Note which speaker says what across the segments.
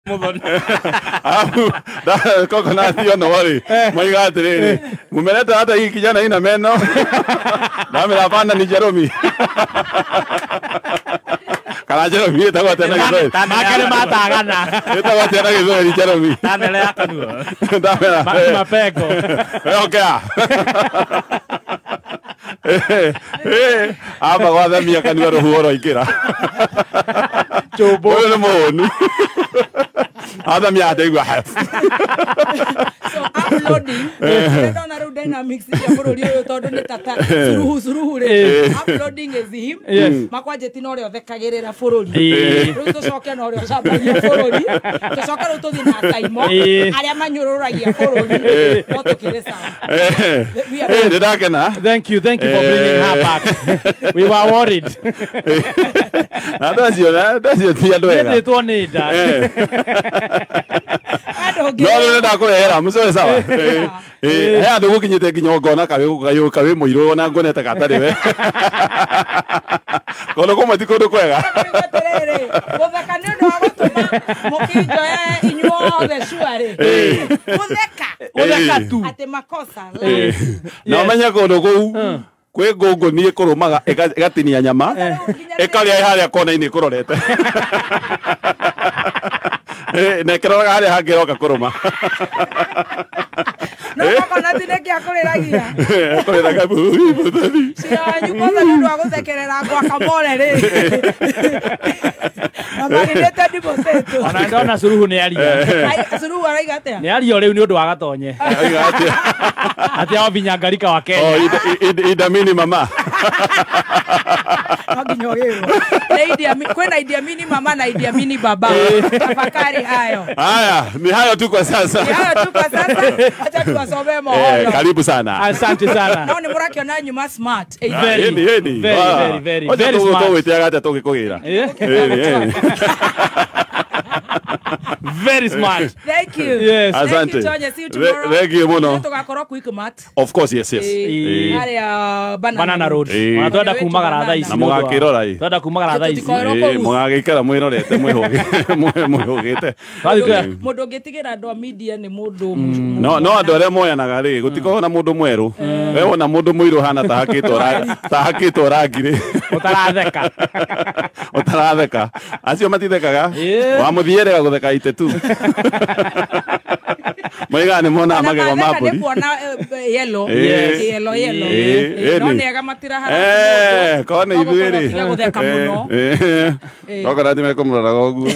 Speaker 1: Muthoni.
Speaker 2: Coconut hiyo no worry. Mwiga atiriri. Mumeleta hata hii kijana ina meno. Dame la panda ni Jeremy. Kana Jeremy itakuwa tena Githweri.
Speaker 1: Makere matagana.
Speaker 2: Itakuwa tena Githweri Jeremy.
Speaker 1: Tanele yakanua.
Speaker 2: Dame la.
Speaker 1: Mapeko.
Speaker 2: Okay. Aba kwa dhamia kanua rohuoro ikira.
Speaker 1: Chobo.
Speaker 2: Ole monu. Ada mi ate gwa half.
Speaker 3: So uploading na ro dynamics ya bururi uyu tondu ni tata suruhu ri uploading is him makwaje ti no ri othekagirira bururi ru tucoke no ri ocabagia bururi tucoke ru tuthi na taimo aria manyururagia bururi otukire sawa.
Speaker 2: Ndakena.
Speaker 1: Thank you for bringing her back. We were worried.
Speaker 2: That's ti andu ega.
Speaker 1: Nĩ tuonĩnda.
Speaker 2: No ndakurehera mucoe sawa. Andu gukinyite nginya ngona kawe muiru ona ngonete gatari we. Kono ko mati kono kwega.
Speaker 3: Gutheka ni undu wa gutuma mukinjoya inyuothe cuari. Gutheka
Speaker 1: tu.
Speaker 3: ati makosa.
Speaker 2: Na menya kono kou. Kwe gongo ni ikurumaga igatinia nyama ikaria haria kona-ini kurorete na kiroraga haria hangiroka kuruma
Speaker 3: no kona tine kia kuriragia
Speaker 2: kuriraga Muthoni
Speaker 3: cio nyuko ni ndo guthekerera kwa kamore ri amarindete ndiboteto
Speaker 1: Ona ndona suruhu ni aria.
Speaker 3: suruhu araiga atia
Speaker 1: Ni aria riu ni undu wa gatonye. Ati ao binyangarika wa Kenya.
Speaker 2: Idamini mama.
Speaker 3: Kwenda Idi Amini mama na Idi Amini baba. Tafakari hayo.
Speaker 2: Haya, ni hayo tu kwa sasa.
Speaker 3: Acha tuwasome maono.
Speaker 2: Karibu sana.
Speaker 1: Asante sana.
Speaker 3: Nao ni muraki ona nyuma smart.
Speaker 1: Very smart.
Speaker 2: Oje tu hata tukikugira.
Speaker 1: Very smart.
Speaker 3: Thank you.
Speaker 1: Yes.
Speaker 2: Asante.
Speaker 3: Thank you, see you tomorrow.
Speaker 2: Thank you muno.
Speaker 3: Tugakorwo quick mat.
Speaker 2: Of course, yes.
Speaker 3: Area
Speaker 1: Banana Road. Ona twenda kumagara thaa ici.
Speaker 2: Na mugakirora ii.
Speaker 1: Twenda kumagara thaa ici.
Speaker 2: Mugagikara mwirorete mwihugite.
Speaker 3: Mundu ngitigira andu a media ni mundu
Speaker 2: No andu aria moyanaga ri gutiko na mundu mweru. We wona mundu muiru hana tahakitwo rangi ri. Utaratheka. Acio matithekaga. Wa muthierega gutheka ite tu. Maiga ni mona magego mapuri.
Speaker 3: Ni kuona yellow. No nega matira
Speaker 2: hara. Kone ithuiri.
Speaker 3: Gutheka muno.
Speaker 2: Koko rati me kumurora goguo.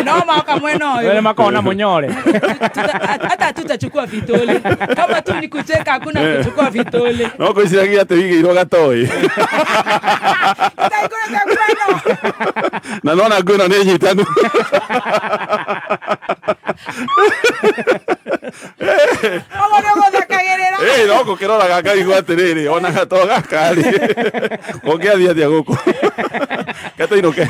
Speaker 3: No maka mweno.
Speaker 1: Wale makona munyore.
Speaker 3: Hata tutachukua vitole. Kama tu ni kucheka hakuna kuchukua vitole.
Speaker 2: No kuiciragia ati wigiirwo gatoi. Na nona nguno ni nyitanu. No gukirora gakaigua atiriri ona gato gakari ungiathia atia guku gatoinuke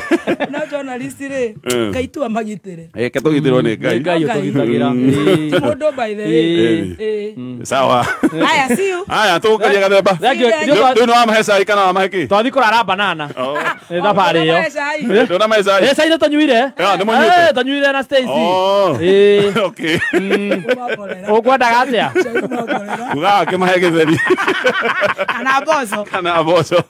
Speaker 3: no journalist ri kaitua magitire
Speaker 2: katugitirwo ni Ngai
Speaker 1: utugitagira
Speaker 3: mundu by the way
Speaker 2: sawa
Speaker 3: haya see you
Speaker 2: haya tukaria gathemba ndu wa maheca ikana wa maheki
Speaker 1: twathi kurara banana ni thabari yo
Speaker 2: ndu na maheca
Speaker 1: cai tanyuire
Speaker 2: ni munyuite
Speaker 1: tanyuire na Stacy
Speaker 2: okay
Speaker 1: ukwenda atia
Speaker 2: uga ke mahe githeri
Speaker 3: kana bozo
Speaker 2: kana bozo